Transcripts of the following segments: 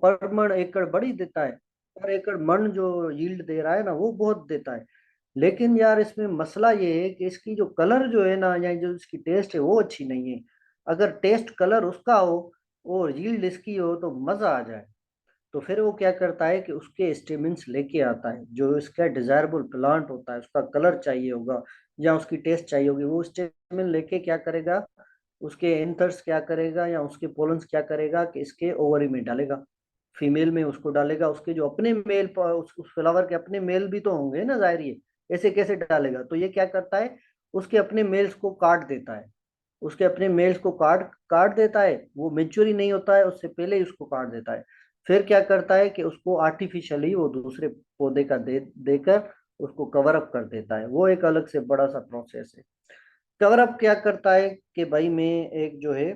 पर मण एकड़ बड़ी देता है, पर एकड़ मण जो यील्ड दे रहा है ना वो बहुत देता है। लेकिन यार इसमें मसला ये है कि इसकी जो कलर जो है ना, या जो इसकी टेस्ट है वो अच्छी नहीं है। अगर टेस्ट कलर उसका हो और यील्ड इसकी हो तो मजा आ जाए। तो फिर वो क्या करता है कि उसके स्टेमिन्स लेके आता है, जो इसका डिजायरेबल प्लांट होता है, उसका कलर चाहिए होगा या उसकी टेस्ट चाहिए होगी, वो स्टेमिन लेके क्या करेगा, उसके एंथर्स क्या करेगा या उसके पोलन्स क्या करेगा कि इसके ओवरी में डालेगा, फीमेल में उसको डालेगा। उसके जो अपने मेल, उस फ्लावर के अपने मेल भी तो होंगे ना, जाहिर ये ऐसे कैसे डालेगा। तो ये क्या करता है, उसके अपने मेल्स को काट देता है, उसके अपने मेल्स को काट काट देता है। वो मेच्योर ही नहीं होता है उससे पहले ही उसको काट देता है। फिर क्या करता है कि उसको आर्टिफिशियली वो दूसरे पौधे का देकर उसको कवर अप कर देता है। वो एक अलग से बड़ा सा प्रोसेस है। कवर अप क्या करता है कि भाई मैं एक जो है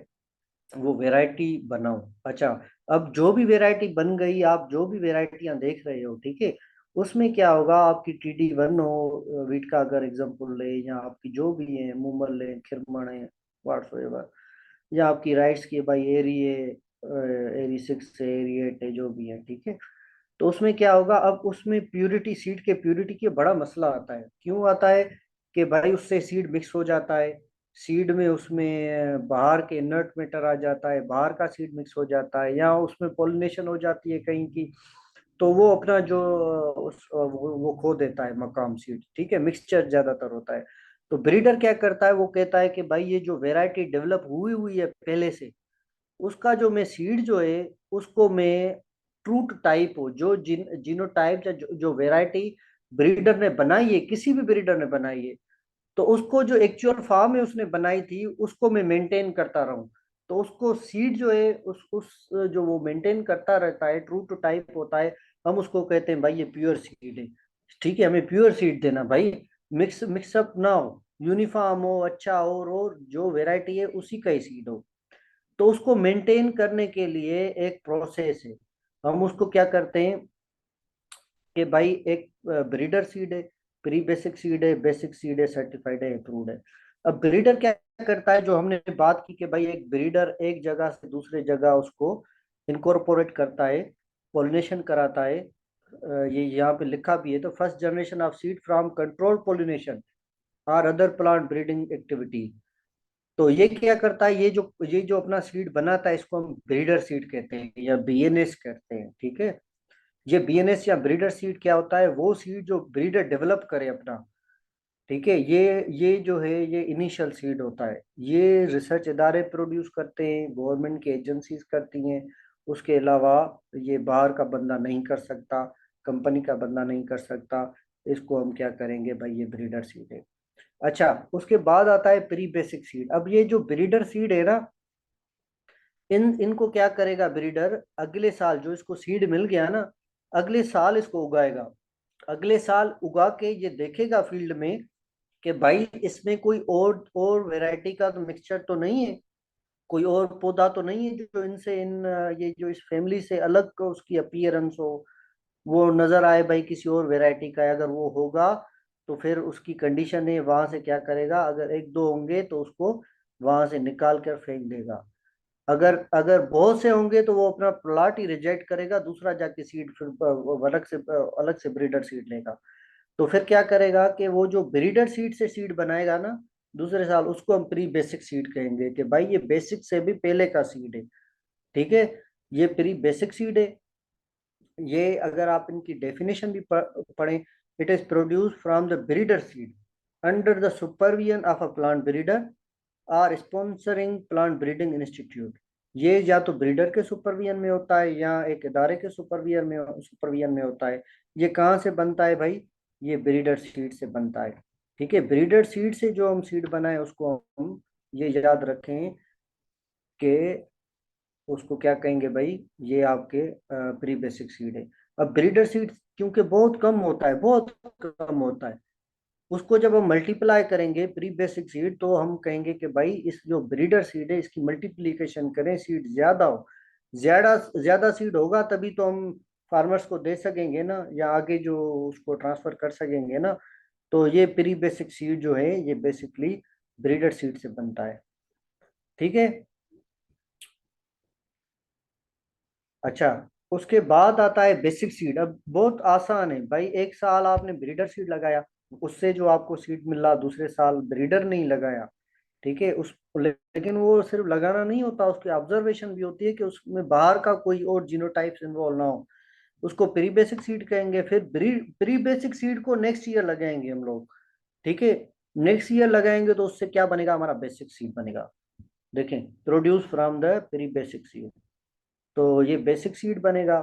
वो वैरायटी बनाऊं। अच्छा, अब जो भी वैरायटी बन गई, आप जो भी वैरायटियां देख रहे हो, ठीक है, उसमें क्या होगा, आपकी TD1 हो, वीट का अगर एग्जांपल ले, या आपकी जो भी है मूमल है, खिरमन है, व्हाट्सएवर, या आपकी राइट्स की भाई एरी है, एरी 6 है, एरी 8 है, जो भी है, ठीक है। तो उसमें क्या होगा, अब उसमें प्यूरिटी, सीड के प्यूरिटी के बड़ा मसला आता है। क्यों आता है कि भाई उससे सीड मिक्स हो जाता है, सीड में उसमें बाहर के इनर्ट मैटर आ जाता है, बाहर का सीड मिक्स हो जाता है, या उसमें पॉलिनेशन हो जाती है कहीं की। तो वो अपना जो वो खो देता है मकाम सीड, ठीक है, मिक्सचर ज्यादातर होता है। तो ब्रीडर क्या करता है, वो कहता है कि भाई ये जो वेराइटी डेवलप हुई हुई है पहले से, उसका जो मैं सीड जो है उसको मैं ट्रूट टाइप हो, जो जीनोटाइप या जो वेराइटी ब्रीडर ने बनाई है, किसी भी ब्रीडर ने बनाई है, तो उसको जो एक्चुअल फार्म में उसने बनाई थी उसको मैं मेंटेन करता रहूं। तो उसको सीड जो है उस जो वो मेंटेन करता रहता है, ट्रू टू टाइप होता है, हम उसको कहते हैं भाई ये प्योर सीड है। ठीक है, हमें प्योर सीड देना भाई, मिक्सअप ना हो, यूनिफॉर्म हो, अच्छा हो, और जो वेराइटी है उसी का ही सीड हो। तो उसको मेंटेन करने के लिए एक प्रोसेस है। हम उसको क्या करते हैं कि भाई एक ब्रीडर सीड है, प्री बेसिक सीड है, बेसिक सीड है, सर्टिफाइड है, अप्रूव्ड है। अब ब्रीडर क्या करता है, जो हमने बात की कि भाई एक ब्रीडर एक जगह से दूसरे जगह उसको इनकॉर्पोरेट करता है, पॉलिनेशन कराता है। ये यहाँ पे लिखा भी है, तो first generation of seed from control pollination और अदर प्लांट ब्रीडिंग एक्टिविटी। तो ये क्या करता है, ये जो अपना सीड बनाता है इसको हम ब्रीडर सीड कहते हैं या BNS कहते हैं, ठीक है। ये BNS या ब्रीडर सीड क्या होता है, वो सीड जो ब्रीडर डेवलप करे अपना, ठीक है। ये जो है ये इनिशियल सीड होता है। ये रिसर्च इदारे प्रोड्यूस करते हैं, गवर्नमेंट की एजेंसीज करती हैं। उसके अलावा ये बाहर का बंदा नहीं कर सकता, कंपनी का बंदा नहीं कर सकता। इसको हम क्या करेंगे भाई, ये ब्रीडर सीड है। अच्छा, उसके बाद आता है प्री बेसिक सीड। अब ये जो ब्रीडर सीड है ना, इनको क्या करेगा ब्रीडर, अगले साल जो इसको सीड मिल गया ना, अगले साल इसको उगाएगा। अगले साल उगा के ये देखेगा फील्ड में कि भाई इसमें कोई और वैरायटी का तो मिक्सचर तो नहीं है, कोई और पौधा तो नहीं है जो इनसे ये जो इस फैमिली से अलग को उसकी अपीयरेंस हो, वो नजर आए भाई किसी और वैरायटी का है। अगर वो होगा तो फिर उसकी कंडीशन है, वहां से क्या करेगा, अगर एक दो होंगे तो उसको वहां से निकाल कर फेंक देगा। अगर अगर बहुत से होंगे तो वो अपना प्लाट ही रिजेक्ट करेगा, दूसरा जाके सीड फिर अलग से ब्रीडर सीड लेगा। तो फिर क्या करेगा कि वो जो ब्रीडर सीड से सीड बनाएगा ना दूसरे साल, उसको हम प्री बेसिक सीड कहेंगे कि भाई ये बेसिक से भी पहले का सीड है, ठीक है। ये प्री बेसिक सीड है। ये अगर आप इनकी डेफिनेशन भी पढ़ें, it is produce from the breeder seed under the supervision of a plant breeder or sponsoring plant breeding institute. ये या तो ब्रीडर के सुपरविजन में होता है या एक इदारे के सुपरविजन में होता है। ये कहाँ से बनता है भाई, ये ब्रीडर सीड से बनता है, ठीक है। ब्रीडर सीड से जो हम सीड बनाए उसको हम ये याद रखें कि उसको क्या कहेंगे भाई, ये आपके प्री बेसिक सीड है। अब ब्रीडर सीड क्योंकि बहुत कम होता है, बहुत कम होता है, उसको जब हम मल्टीप्लाई करेंगे प्री बेसिक सीड, तो हम कहेंगे कि भाई इस जो ब्रीडर सीड है इसकी मल्टीप्लीकेशन करें, सीड ज्यादा हो। ज्यादा ज्यादा सीड होगा तभी तो हम फार्मर्स को दे सकेंगे ना, या आगे जो उसको ट्रांसफर कर सकेंगे ना। तो ये प्री बेसिक सीड जो है ये बेसिकली ब्रीडर सीड से बनता है, ठीक है। अच्छा, उसके बाद आता है बेसिक सीड। अब बहुत आसान है भाई, एक साल आपने ब्रीडर सीड लगाया, उससे जो आपको सीड मिला दूसरे साल ब्रीडर नहीं लगाया, ठीक है उस, लेकिन वो सिर्फ लगाना नहीं होता, उसकी ऑब्जर्वेशन भी होती है कि उसमें बाहर का कोई और जीनोटाइप्स इन्वॉल्व ना हो, उसको प्री बेसिक सीड कहेंगे। फिर प्री बेसिक सीड को नेक्स्ट ईयर लगाएंगे हम लोग, ठीक है। नेक्स्ट ईयर लगाएंगे तो उससे क्या बनेगा, हमारा बेसिक सीड बनेगा। देखें, produce from the pre basic seed, तो ये बेसिक सीड बनेगा।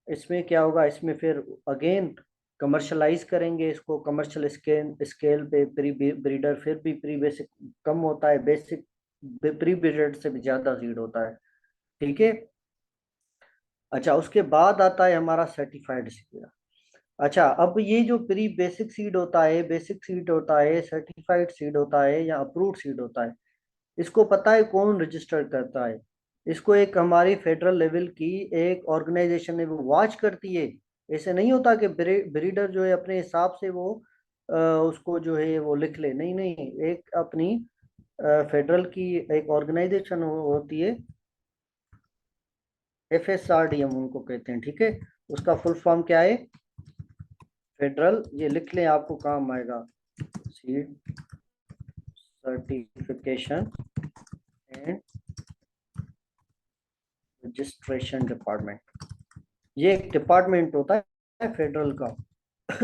इसमें क्या होगा, इसमें फिर अगेन कमर्शलाइज करेंगे इसको, कमर्शियल स्केल स्केल पे प्री ब्रीडर, फिर भी प्री बेसिक कम होता है, बेसिक प्री ब्रीडर से भी ज्यादा सीड होता है, ठीक है। अच्छा, उसके बाद आता है हमारा सर्टिफाइड सीड। अच्छा, अब ये जो प्री बेसिक सीड होता है, बेसिक सीड होता है, सर्टिफाइड सीड होता है या अप्रूव्ड सीड होता है, इसको पता है कौन रजिस्टर करता है? इसको एक हमारी फेडरल लेवल की एक ऑर्गेनाइजेशन है वो वॉच करती है। ऐसे नहीं होता कि ब्रीडर जो है अपने हिसाब से वो उसको जो है वो लिख ले, नहीं नहीं, एक अपनी फेडरल की एक ऑर्गेनाइजेशन होती है, FSRD हम उनको कहते हैं, ठीक है। उसका फुल फॉर्म क्या है? फेडरल, ये लिख लें आपको काम आएगा, seed certification and registration department. ये एक डिपार्टमेंट होता है फेडरल का।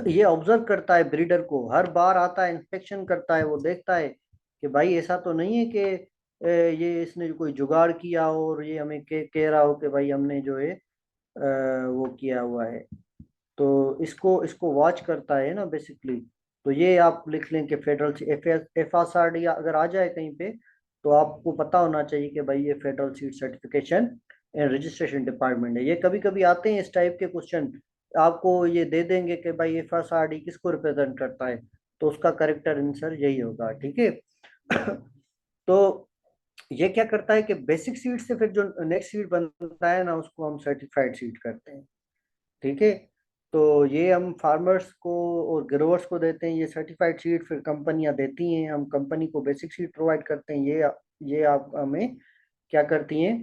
ये ऑब्जर्व करता है ब्रीडर को, हर बार आता है, इंस्पेक्शन करता है, वो देखता है कि भाई ऐसा तो नहीं है कि ये इसने कोई जुगाड़ किया हो और ये हमें कह रहा हो कि भाई हमने जो है वो किया हुआ है। तो इसको इसको वॉच करता है ना बेसिकली। तो ये आप लिख लें कि फेडरल FSRD अगर आ जाए कहीं पे, तो आपको पता होना चाहिए कि भाई ये federal seed certification and registration department है। ये कभी कभी आते हैं इस टाइप के क्वेश्चन, आपको ये दे देंगे कि भाई FSRD किसको रिप्रेजेंट करता है, तो उसका करेक्टर आंसर यही होगा, ठीक है। तो ये क्या करता है कि बेसिक सीड से फिर जो नेक्स्ट सीड बनता है ना, उसको हम सर्टिफाइड सीड करते हैं, ठीक है। तो ये हम फार्मर्स को और ग्रोवर्स को देते हैं ये सर्टिफाइड सीड, फिर कंपनियां देती हैं, हम कंपनी को बेसिक सीड प्रोवाइड करते हैं। ये आप हमें क्या करती हैं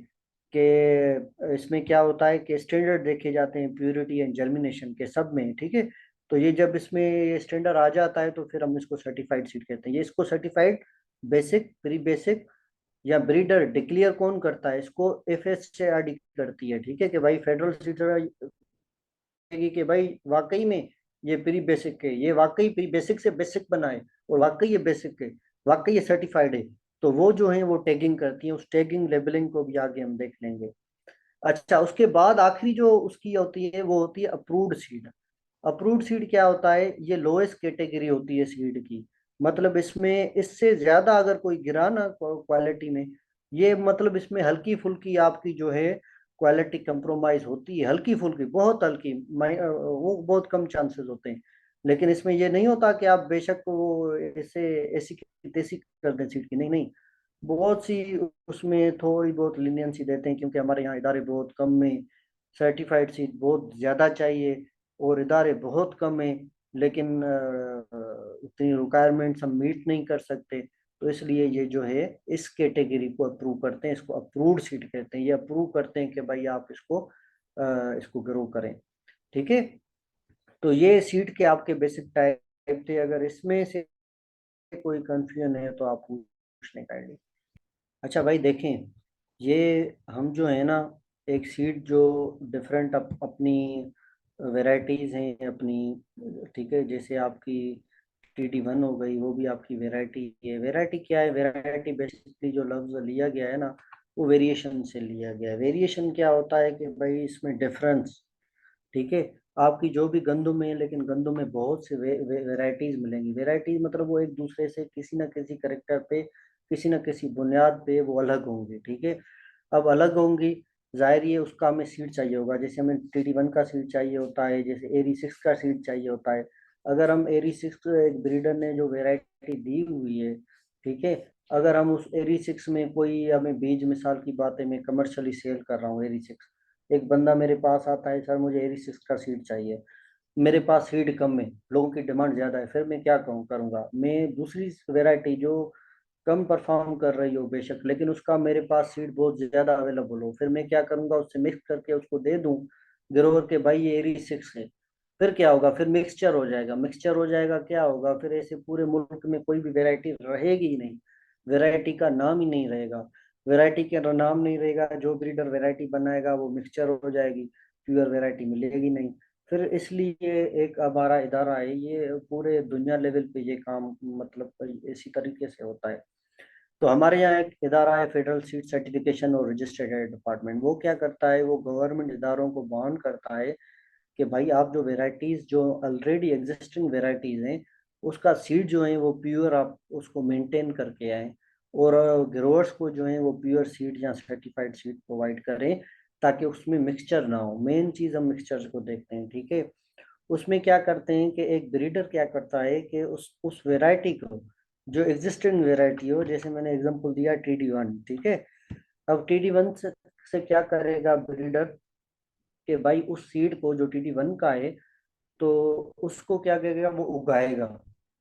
कि इसमें क्या होता है कि स्टैंडर्ड देखे जाते हैं प्योरिटी एंड जर्मिनेशन के सब में, ठीक है। तो ये जब इसमें ये स्टैंडर्ड आ जाता है तो फिर हम इसको सर्टिफाइड सीड कहते हैं। ये इसको सर्टिफाइड बेसिक, प्री बेसिक या ब्रीडर डिक्लेयर कौन करता है? इसको FSRD करती है, ठीक है, कि भाई फेडरल सीड कि भाई वाकई में ये प्री बेसिक है, ये वाकई प्री बेसिक से बेसिक बना है, और वाकई ये बेसिक है, वाकई ये सर्टिफाइड है। तो वो जो है वो टैगिंग करती है, उस टैगिंग लेबलिंग को भी आगे हम देख लेंगे। अच्छा, उसके बाद आखिरी जो उसकी होती है वो होती है अप्रूव्ड सीड। अप्रूव्ड सीड क्या होता है? ये लोएस्ट कैटेगरी होती है सीड की, मतलब इसमें इससे ज्यादा अगर कोई गिरा ना क्वालिटी में, ये मतलब इसमें हल्की फुल्की आपकी जो है क्वालिटी कंप्रोमाइज होती है, हल्की फुल्की, बहुत हल्की, वो बहुत कम चांसेस होते हैं। लेकिन इसमें ये नहीं होता कि आप बेशक वो ऐसे ऐसी की तैसी कर दें सीट की, नहीं नहीं, बहुत सी उसमें थोड़ी बहुत लीनियंसी देते हैं, क्योंकि हमारे यहाँ इदारे बहुत कम में, सर्टिफाइड सीट बहुत ज़्यादा चाहिए और इदारे बहुत कम है, लेकिन उतनी रिक्वायरमेंट्स हम मीट नहीं कर सकते। तो इसलिए ये जो है इस कैटेगरी को अप्रूव करते हैं, इसको अप्रूव्ड सीट कहते हैं। ये अप्रूव करते हैं कि भाई आप इसको ग्रो करें, ठीक है। तो ये सीट के आपके बेसिक टाइप थे, अगर इसमें से कोई कंफ्यूजन है तो आप पूछ लें काइंडली। अच्छा भाई देखें, ये हम जो है ना, एक सीट जो डिफरेंट अपनी वेराइटीज़ हैं अपनी, ठीक है, जैसे आपकी TD1 हो गई, वो भी आपकी वेराइटी है। वेराइटी क्या है? वेराइटी बेसिकली जो लफ्ज़ लिया गया है ना, वो वेरिएशन से लिया गया है। वेरिएशन क्या होता है कि भाई इसमें डिफरेंस, ठीक है। आपकी जो भी गंदम है, लेकिन गंदम में बहुत से वेराइटीज मिलेंगी। वेराइटीज मतलब वो एक दूसरे से किसी न किसी करेक्टर पे, किसी न किसी बुनियाद पे वो अलग होंगे, ठीक है। अब अलग होंगी, जाहिर ये उसका हमें सीड चाहिए होगा, जैसे हमें TD1 का सीड चाहिए होता है, जैसे AD6 का सीड चाहिए होता है। अगर हम AD6 एक ब्रीडर ने जो वेराइटी दी हुई है, ठीक है, अगर हम उस AD6 में कोई हमें बीज, मिसाल की बात है, मैं कमर्शियली सेल कर रहा हूँ AD6, एक बंदा मेरे पास आता है, सर मुझे एरी 6 का सीड चाहिए, मेरे पास सीड कम है, लोगों की डिमांड ज्यादा है, फिर मैं क्या करूँगा? मैं दूसरी वैरायटी जो कम परफॉर्म कर रही हो बेशक, लेकिन उसका मेरे पास सीड बहुत ज्यादा अवेलेबल हो, फिर मैं क्या करूंगा, उससे मिक्स करके उसको दे दूं ग्रोवर के भाई ये एरी 6 है। फिर क्या होगा, फिर मिक्सचर हो जाएगा, मिक्सचर हो जाएगा क्या होगा, फिर ऐसे पूरे मुल्क में कोई भी वैरायटी रहेगी ही नहीं, वैरायटी का नाम ही नहीं रहेगा। वैरायटी का नाम नहीं रहेगा, जो ब्रीडर वैरायटी बनाएगा वो मिक्सचर हो जाएगी, प्योर वैरायटी मिलेगी नहीं। फिर इसलिए एक हमारा इदारा है, ये पूरे दुनिया लेवल पे ये काम मतलब इसी तरीके से होता है। तो हमारे यहाँ एक इदारा है, फेडरल सीड सर्टिफिकेशन और रजिस्ट्रेशन डिपार्टमेंट। वो क्या करता है, वो गवर्नमेंट इदारों को बाउंड करता है कि भाई आप जो वेराइटीज जो ऑलरेडी एग्जिस्टिंग वेराइटीज हैं, उसका सीड जो है वो प्योर आप उसको मेंटेन करके आए, और ग्रोअर्स को जो है वो प्योर सीड या सर्टिफाइड सीड प्रोवाइड करें, ताकि उसमें मिक्सचर ना हो। मेन चीज़ हम मिक्सचर को देखते हैं, ठीक है। उसमें क्या करते हैं कि एक ब्रीडर क्या करता है कि उस वेराइटी को, जो एग्जिस्टिंग वेराइटी हो, जैसे मैंने एग्जांपल दिया TD1, ठीक है। अब TD1 से क्या करेगा ब्रीडर, कि भाई उस सीड को जो TD1 का है, तो उसको क्या करेगा, वो उगाएगा।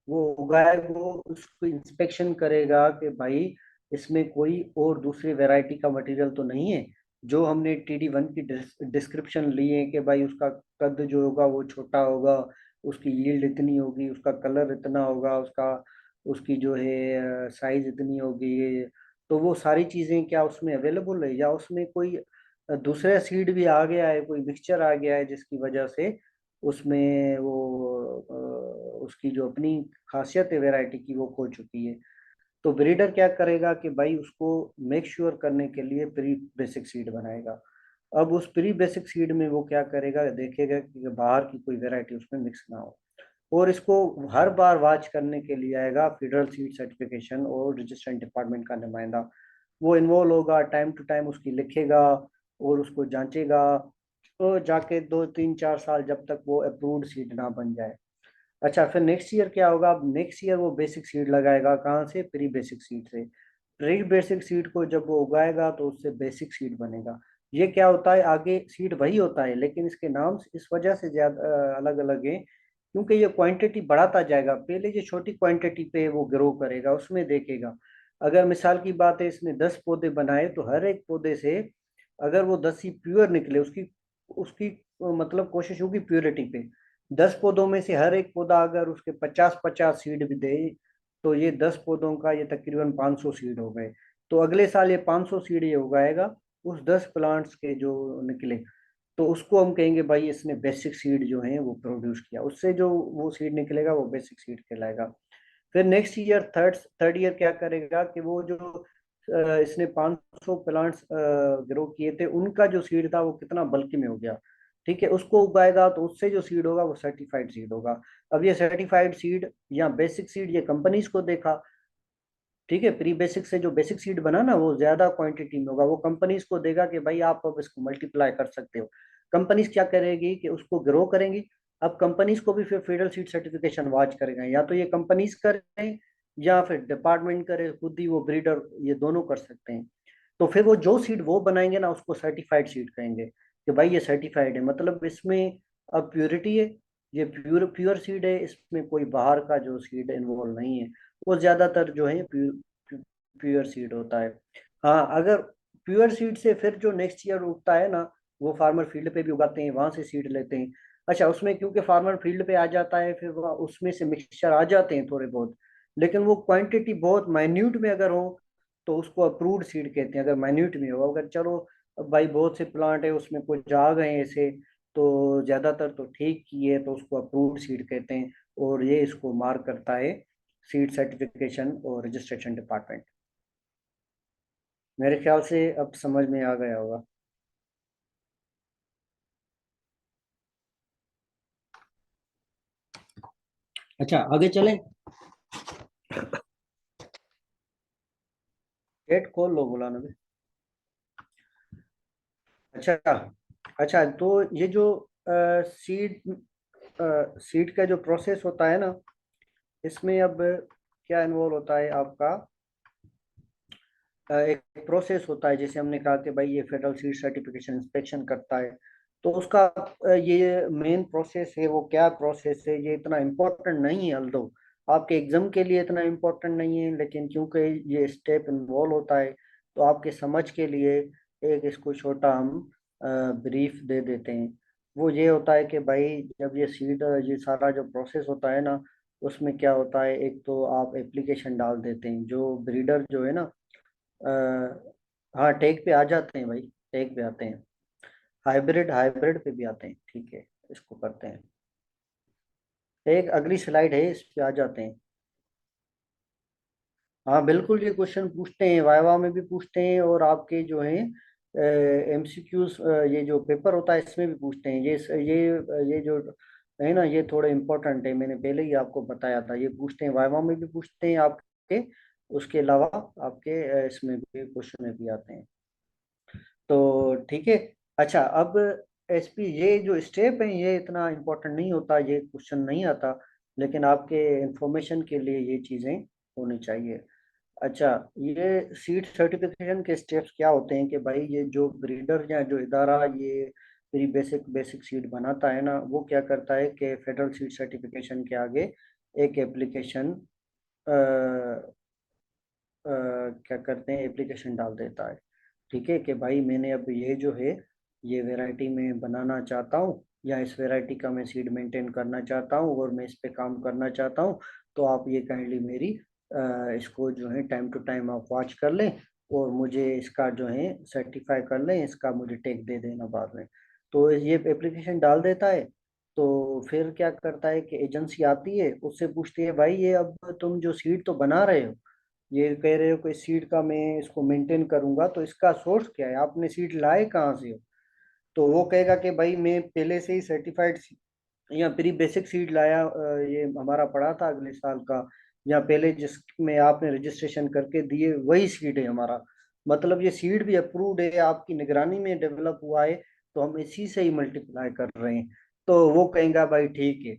वो उगाएगा, वो उसको इंस्पेक्शन करेगा कि भाई इसमें कोई और दूसरी वैरायटी का मटेरियल तो नहीं है। जो हमने TD1 की डिस्क्रिप्शन ली है कि भाई उसका कद जो होगा वो छोटा होगा, उसकी यील्ड इतनी होगी, उसका कलर इतना होगा, उसका उसकी जो है साइज इतनी होगी, तो वो सारी चीज़ें क्या उसमें अवेलेबल है, या उसमें कोई दूसरा सीड भी आ गया है, कोई मिक्सचर आ गया है जिसकी वजह से उसमें वो उसकी जो अपनी खासियत है वैरायटी की वो खो चुकी है। तो ब्रीडर क्या करेगा कि भाई उसको मेक श्योर करने के लिए प्री बेसिक सीड बनाएगा। अब उस प्री बेसिक सीड में वो क्या करेगा, देखेगा कि बाहर की कोई वैरायटी उसमें मिक्स ना हो। और इसको हर बार वॉच करने के लिए आएगा फेडरल सीड सर्टिफिकेशन और रजिस्ट्रेशन डिपार्टमेंट का नुमाइंदा। वो इन्वॉल्व होगा, टाइम टू टाइम उसकी लिखेगा और उसको जांचेगा, तो जाके 2 3 4 साल जब तक वो अप्रूव्ड सीड ना बन जाए। अच्छा, फिर नेक्स्ट ईयर क्या होगा, नेक्स्ट ईयर वो बेसिक सीड लगाएगा, कहाँ से, प्री बेसिक सीड से। प्री बेसिक सीड को जब वो उगाएगा तो उससे बेसिक सीड बनेगा। ये क्या होता है, आगे सीड वही होता है, लेकिन इसके नाम इस वजह से ज्यादा अलग अलग हैं, क्योंकि ये क्वांटिटी बढ़ाता जाएगा। पहले जो छोटी क्वांटिटी पे वो ग्रो करेगा, उसमें देखेगा। अगर मिसाल की बात है, इसने 10 पौधे बनाए, तो हर एक पौधे से अगर वो 10 ही प्योर निकले, उसकी उसकी मतलब कोशिश होगी प्योरिटी पे। 10 पौधों में से हर एक पौधा अगर उसके 50 50 सीड भी दे, तो ये 10 पौधों का ये तकरीबन 500 सीड हो गए। तो अगले साल ये 500 सीड ये उगाएगा उस 10 प्लांट्स के जो निकले, तो उसको हम कहेंगे भाई इसने बेसिक सीड जो है वो प्रोड्यूस किया, उससे जो वो सीड निकलेगा वो बेसिक सीड कहलाएगा। फिर next year third third year क्या करेगा कि वो जो इसने 500 प्लांट्स ग्रो किए थे, उनका जो सीड था वो कितना बल्कि में हो गया, ठीक है, उसको उगाएगा, तो उससे जो सीड होगा वो सर्टिफाइड सीड होगा। अब ये सर्टिफाइड सीड या बेसिक सीड ये कंपनीज को देखा, ठीक है। प्री बेसिक से जो बेसिक सीड बना ना वो ज्यादा क्वांटिटी में होगा, वो कंपनीज को देगा कि भाई आप अब इसको मल्टीप्लाई कर सकते हो। कंपनीज क्या करेगी कि उसको ग्रो करेंगी। अब कंपनीज को भी फिर फेडरल सीड सर्टिफिकेशन वाच करेगा, या तो ये कंपनीज करें या फिर डिपार्टमेंट करे खुद ही, वो ब्रीडर, ये दोनों कर सकते हैं। तो फिर वो जो सीड वो बनाएंगे ना उसको सर्टिफाइड सीड कहेंगे, कि भाई ये सर्टिफाइड है, मतलब इसमें अब प्योरिटी है, ये प्योर प्योर सीड है, इसमें कोई बाहर का जो सीड इन्वॉल्व नहीं है। वो ज्यादातर जो है प्योर प्योर सीड होता है। हाँ, अगर प्योर सीड से फिर जो नेक्स्ट ईयर उगता है ना, वो फार्मर फील्ड पे भी उगाते हैं, वहां से सीड लेते हैं। अच्छा, उसमें क्योंकि फार्मर फील्ड पे आ जाता है, फिर वह उसमें से मिक्सचर आ जाते हैं थोड़े बहुत, लेकिन वो क्वांटिटी बहुत माइन्यूट में अगर हो तो उसको अप्रूव्ड सीड कहते हैं। अगर माइन्यूट में हो, अगर चलो अब भाई बहुत से प्लांट है उसमें कुछ आ गए ऐसे, तो ज्यादातर तो ठीक ही है, तो उसको अप्रूव्ड सीड कहते हैं। और ये इसको मार्क करता है सीड सर्टिफिकेशन और रजिस्ट्रेशन डिपार्टमेंट। मेरे ख्याल से अब समझ में आ गया होगा। अच्छा, आगे चलें। गेट खोल लो, बुलाना भी। अच्छा। अच्छा, तो ये जो सीड सीड का जो प्रोसेस होता है ना, इसमें अब क्या इन्वॉल्व होता है आपका, एक प्रोसेस होता है, जैसे हमने कहा कि भाई ये फेडरल सीड सर्टिफिकेशन इंस्पेक्शन करता है। तो उसका ये मेन प्रोसेस है, वो क्या प्रोसेस है ये इतना इम्पोर्टेंट नहीं है, अल्दो आपके एग्जाम के लिए इतना इम्पोर्टेंट नहीं है, लेकिन क्योंकि ये स्टेप इन्वॉल्व होता है तो आपके समझ के लिए एक इसको छोटा हम ब्रीफ दे देते हैं। वो ये होता है कि भाई जब ये सीड, ये सारा जो प्रोसेस होता है ना, उसमें क्या होता है, एक तो आप एप्लीकेशन डाल देते हैं, जो ब्रीडर जो है ना, हाँ टेक पे आ जाते हैं भाई, टेक पे आते हैं, हाइब्रिड हाइब्रिड पे भी आते हैं, ठीक है, इसको करते हैं। एक अगली स्लाइड है, इस पे आ जाते हैं। हाँ बिल्कुल, ये क्वेश्चन पूछते हैं, वाइवा में भी पूछते हैं, और आपके जो है एमसीक्यूज, ये जो पेपर होता है इसमें भी पूछते हैं। ये जो है ना, ये थोड़ा इम्पोर्टेंट है, मैंने पहले ही आपको बताया था, ये पूछते हैं, वाइवा में भी पूछते हैं आपके, उसके अलावा आपके इसमें भी क्वेश्चन में भी आते हैं। तो ठीक है। अच्छा, अब एसपी ये जो स्टेप है ये इतना इम्पोर्टेंट नहीं होता, ये क्वेश्चन नहीं आता, लेकिन आपके इंफॉर्मेशन के लिए ये चीज़ें होनी चाहिए। अच्छा, ये सीड सर्टिफिकेशन के स्टेप्स क्या होते हैं कि भाई ये जो ब्रीडर या जो इदारा ये प्री बेसिक बेसिक सीड बनाता है ना, वो क्या करता है कि फेडरल सीड सर्टिफिकेशन के आगे एक एप्लीकेशन क्या करते हैं, एप्लीकेशन डाल देता है। ठीक है, कि भाई मैंने अब ये जो है ये वैरायटी में बनाना चाहता हूँ, या इस वैरायटी का मैं सीड मेंटेन करना चाहता हूँ और मैं इस पे काम करना चाहता हूँ, तो आप ये काइंडली मेरी इसको जो है टाइम टू टाइम आप वॉच कर लें, और मुझे इसका जो है सर्टिफाई कर लें, इसका मुझे टेक दे देना बाद में। तो ये एप्लीकेशन डाल देता है। तो फिर क्या करता है कि एजेंसी आती है, उससे पूछती है भाई ये अब तुम जो सीड तो बना रहे हो, ये कह रहे हो कि सीड का मैं इसको मेंटेन करूंगा, तो इसका सोर्स क्या है, आपने सीड लाए कहाँ से हो? तो वो कहेगा कि भाई मैं पहले से ही सर्टिफाइड या प्री बेसिक सीड लाया, ये हमारा पड़ा था अगले साल का, या पहले जिसमें आपने रजिस्ट्रेशन करके दिए वही सीड है हमारा, मतलब ये सीड भी अप्रूव्ड है, आपकी निगरानी में डेवलप हुआ है, तो हम इसी से ही मल्टीप्लाई कर रहे हैं। तो वो कहेगा भाई ठीक है,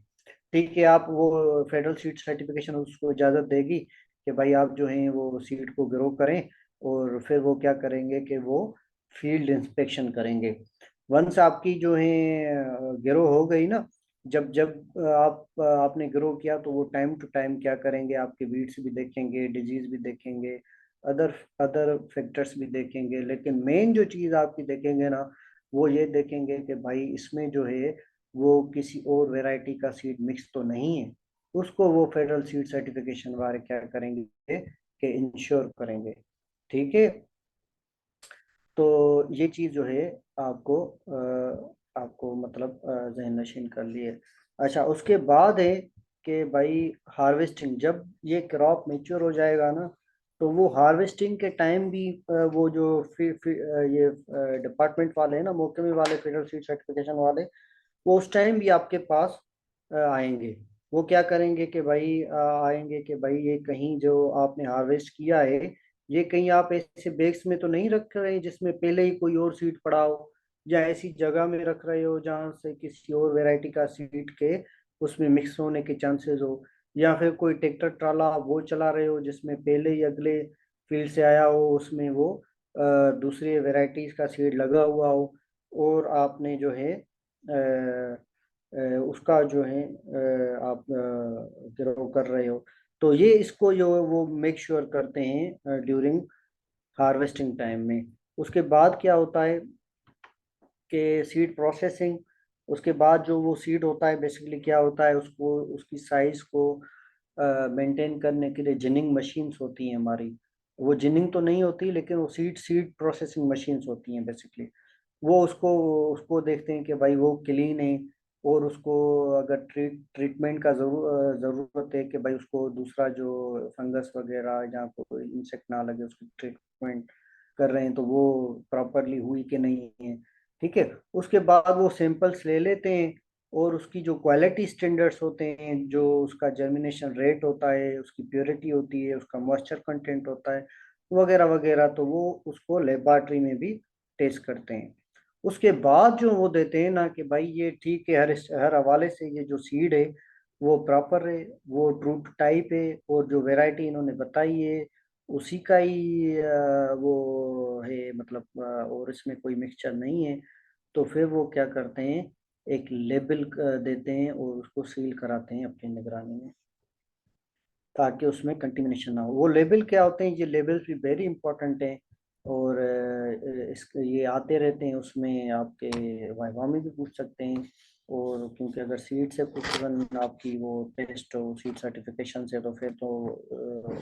ठीक है, आप वो फेडरल सीड सर्टिफिकेशन उसको इजाज़त देगी कि भाई आप जो है वो सीड को ग्रो करें, और फिर वो क्या करेंगे कि वो फील्ड इंस्पेक्शन करेंगे। वंस आपकी जो है ग्रो हो गई ना, जब जब आपने ग्रो किया, तो वो टाइम टू टाइम क्या करेंगे, आपके वीड्स भी देखेंगे, डिजीज भी देखेंगे, अदर अदर फैक्टर्स भी देखेंगे, लेकिन मेन जो चीज़ आपकी देखेंगे ना, वो ये देखेंगे कि भाई इसमें जो है वो किसी और वैरायटी का सीड मिक्स तो नहीं है। उसको वो फेडरल सीड सर्टिफिकेशन वाले क्या करेंगे कि इंश्योर करेंगे। ठीक है, तो ये चीज़ जो है आपको आपको मतलब जहन नशीन कर लिए। अच्छा, उसके बाद है कि भाई हार्वेस्टिंग, जब ये क्रॉप मेच्योर हो जाएगा ना, तो वो हार्वेस्टिंग के टाइम भी वो जो ये डिपार्टमेंट वाले हैं ना, महकमे वाले, फेडरल सीड सर्टिफिकेशन वाले, वो उस टाइम भी आपके पास आएंगे। वो क्या करेंगे कि भाई आएंगे कि भाई ये कहीं जो आपने हार्वेस्ट किया है, ये कहीं आप ऐसे बैग्स में तो नहीं रख रहे हैं जिसमें पहले ही कोई और सीड पड़ा हो, या ऐसी जगह में रख रहे हो जहाँ से किसी और वैरायटी का सीड के उसमें मिक्स होने के चांसेस हो, या फिर कोई ट्रैक्टर ट्राला आप वो चला रहे हो जिसमें पहले ही अगले फील्ड से आया हो, उसमें वो दूसरी वैरायटीज का सीड लगा हुआ हो, और आपने जो है उसका जो है आप ग्रो कर रहे हो। तो ये इसको जो है वो मेक श्योर करते हैं ड्यूरिंग हार्वेस्टिंग टाइम में। उसके बाद क्या होता है कि सीड प्रोसेसिंग, उसके बाद जो वो सीड होता है बेसिकली क्या होता है, उसको उसकी साइज को मेंटेन करने के लिए जिनिंग मशीन्स होती हैं हमारी। वो जिनिंग तो नहीं होती, लेकिन वो सीड सीड प्रोसेसिंग मशीन्स होती हैं बेसिकली। वो उसको उसको देखते हैं कि भाई वो क्लीन है, और उसको अगर ट्रीटमेंट का ज़रूरत है कि भाई उसको दूसरा जो फंगस वगैरह या कोई इंसेक्ट ना लगे, उसकी ट्रीटमेंट कर रहे हैं, तो वो प्रॉपरली हुई कि नहीं है। ठीक है, उसके बाद वो सैंपल्स ले लेते हैं, और उसकी जो क्वालिटी स्टैंडर्ड्स होते हैं, जो उसका जर्मिनेशन रेट होता है, उसकी प्योरिटी होती है, उसका मॉइस्चर कंटेंट होता है, वगैरह वगैरह, तो वो उसको लेबॉर्ट्री में भी टेस्ट करते हैं। उसके बाद जो वो देते हैं ना कि भाई ये ठीक है, हर हर हवाले से ये जो सीड है वो प्रॉपर है, वो ट्रू टाइप है, और जो वैरायटी इन्होंने बताई है उसी का ही वो है, मतलब और इसमें कोई मिक्सचर नहीं है। तो फिर वो क्या करते हैं, एक लेबल देते हैं और उसको सील कराते हैं अपनी निगरानी में। ताकि उसमें कंटिमिनेशन ना हो। वो लेबल क्या होते हैं, ये लेबल्स भी वेरी इंपॉर्टेंट हैं। और इस ये आते रहते हैं उसमें, आपके वाइवा में भी पूछ सकते हैं। और क्योंकि अगर सीट से कुछ आपकी वो टेस्ट हो सीट सर्टिफिकेशन से, तो फिर तो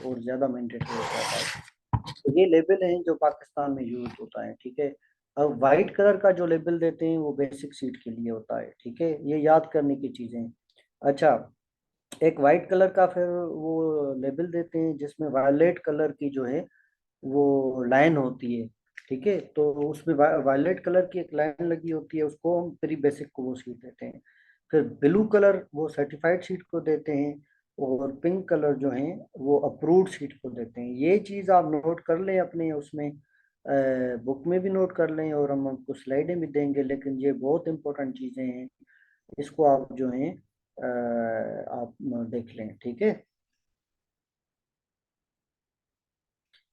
और ज़्यादा मैंडेटरी हो जाता है। तो ये लेबल हैं जो पाकिस्तान में यूज होता है, ठीक है। अब वाइट कलर का जो लेबल देते हैं वो बेसिक सीट के लिए होता है, ठीक है। ये याद करने की चीज़ें हैं। अच्छा, एक वाइट कलर का फिर वो लेबल देते हैं जिसमें वायलेट कलर की जो है वो लाइन होती है, ठीक है। तो उसमें वायलेट कलर की एक लाइन लगी होती है, उसको हम प्री बेसिक को वो सीट देते हैं। फिर ब्लू कलर वो सर्टिफाइड सीट को देते हैं। और पिंक कलर जो है वो अप्रूव्ड सीट को देते हैं। ये चीज़ आप नोट कर लें अपने उसमें, बुक में भी नोट कर लें, और हम आपको स्लाइडें भी देंगे। लेकिन ये बहुत इंपॉर्टेंट चीज़ें हैं, इसको आप जो हैं आप देख लें, ठीक है।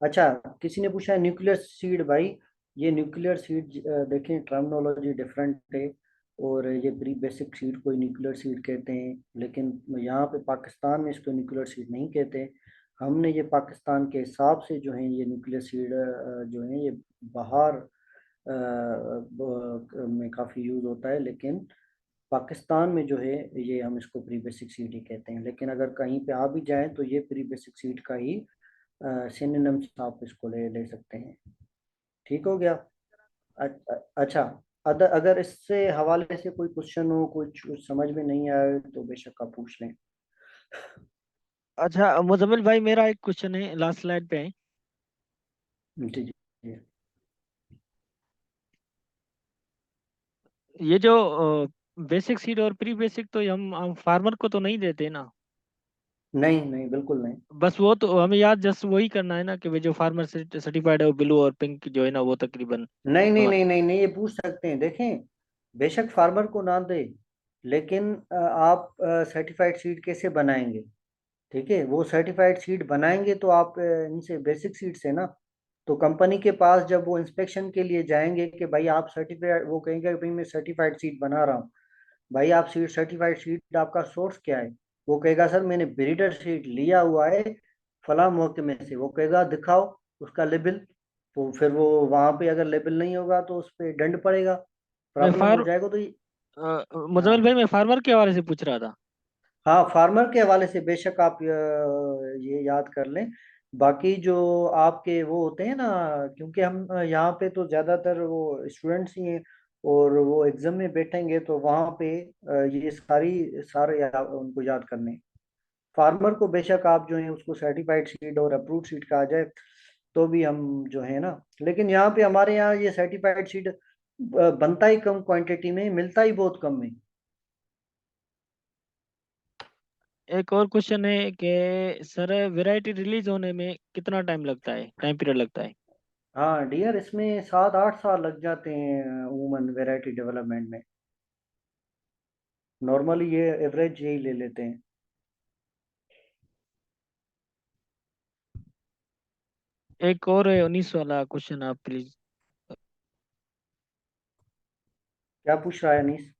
अच्छा, किसी ने पूछा है न्यूक्लियर सीड भाई। ये न्यूक्लियर सीड देखें, टर्मिनोलॉजी डिफरेंट है। और ये प्री बेसिक सीड को न्यूक्लियर सीड कहते हैं, लेकिन यहाँ पे पाकिस्तान में इसको न्यूक्लियर सीड नहीं कहते। हमने ये पाकिस्तान के हिसाब से जो है ये न्यूक्लियर सीड जो है ये बाहर में काफ़ी यूज़ होता है। लेकिन पाकिस्तान में जो है ये हम इसको प्री बेसिक सीड ही कहते हैं। लेकिन अगर कहीं पे आ भी जाए तो ये प्री बेसिक सीड का ही सिनोनिम्स आप इसको ले ले सकते हैं। ठीक हो गया। अच्छा, अगर इससे हवाले से कोई क्वेश्चन हो, कुछ समझ में नहीं आए, तो बेशक आप पूछ लें। अच्छा मुजम्मिल भाई, मेरा एक क्वेश्चन है, लास्ट स्लाइड पे है। जी जी जी। ये जो बेसिक सीड और प्री बेसिक तो हम फार्मर को तो नहीं देते ना। नहीं नहीं, बिल्कुल नहीं। बस वो तो हमें याद जस्ट वही करना है ना कि भाई जो फार्मर सर्टिफाइड है वो ब्लू और पिंक जो है ना वो तकरीबन नहीं नहीं अ, नहीं नहीं नहीं, ये पूछ सकते हैं। देखें, बेशक फार्मर को ना दे, लेकिन आप सर्टिफाइड सीड कैसे बनाएंगे? ठीक है, वो सर्टिफाइड सीड बनाएंगे तो आप इनसे बेसिक सीड से ना। तो कंपनी के पास जब वो इंस्पेक्शन के लिए जाएंगे कि भाई आप सर्टिफाइड, वो कहेंगे भाई मैं सर्टिफाइड सीड बना रहा हूँ। भाई आप सीड सर्टिफाइड सीड, आपका सोर्स क्या है? वो कहेगा सर मैंने ब्रीडर सीड लिया हुआ है फला महकमे से। वो कहेगा दिखाओ उसका लेबल। तो फिर वो वहां पे अगर लेबल नहीं होगा तो उस पर दंड पड़ेगा, मैं प्रॉब्लम हो फार जाएगा। तो मुजम्मिल भाई हाँ मैं फार्मर के हवाले से पूछ रहा था। हाँ, फार्मर के हवाले से बेशक आप ये याद कर लें। बाकी जो आपके वो होते हैं ना, क्योंकि हम यहाँ पे तो ज़्यादातर वो स्टूडेंट्स ही हैं, और वो एग्जाम में बैठेंगे तो वहाँ पे ये सारे उनको याद करने। फार्मर को बेशक आप जो है उसको सर्टिफाइड सीड और अप्रूव्ड सीड कहा जाए तो भी हम जो है ना। लेकिन यहाँ पे हमारे यहाँ ये सर्टिफाइड सीड बनता ही कम क्वांटिटी में, मिलता ही बहुत कम में। एक और क्वेश्चन है कि सर वैरायटी रिलीज होने में कितना टाइम लगता है, टाइम पीरियड लगता है? हाँ डियर, इसमें 7-8 साल लग जाते हैं वूमन वैरायटी डेवलपमेंट में। नॉर्मली ये एवरेज यही ले लेते हैं। एक और है 19 वाला क्वेश्चन, आप प्लीज। क्या पूछ रहा है अनीस?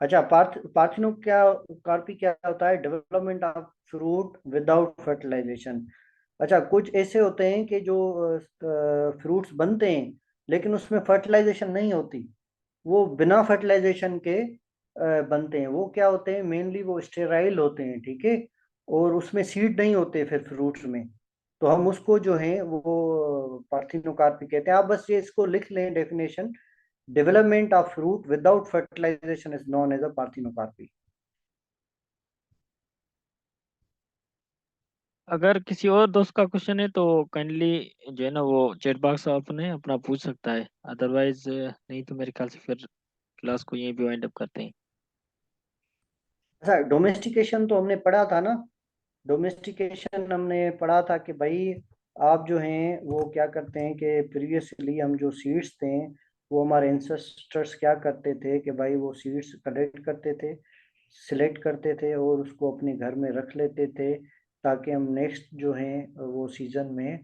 अच्छा, पार्थिनो क्या, कार्पी क्या होता है? Development of fruit without fertilization. अच्छा, कुछ ऐसे होते हैं कि जो फ्रूट्स बनते हैं लेकिन उसमें फर्टिलाइजेशन नहीं होती। वो बिना फर्टिलाइजेशन के बनते हैं। वो क्या होते हैं, मेनली वो स्टेराइल होते हैं, ठीक है। और उसमें सीड नहीं होते फिर फ्रूट्स में। तो हम उसको जो है वो पार्थिनोकार्पी कहते हैं। आप बस ये इसको लिख लें definition, development of fruit without fertilization is known as a parthenocarpy. अगर किसी और दोस्त का क्वेश्चन है तो काइंडली जो है ना वो चैट बॉक्स अपने अपना पूछ सकता है। अदरवाइज नहीं तो मेरे ख्याल से फिर क्लास को यहीं पे वाइंड अप करते हैं। अच्छा, डोमेस्टिकेशन तो हमने पढ़ा था ना। डोमेस्टिकेशन हमने पढ़ा था कि भाई आप जो हैं वो क्या करते हैं कि प्रीवियसली हम जो सीड्स थे, वो हमारे एंसेस्टर्स क्या करते थे कि भाई वो सीड्स कलेक्ट करते थे, सिलेक्ट करते थे और उसको अपने घर में रख लेते थे, ताकि हम नेक्स्ट जो हैं वो सीजन में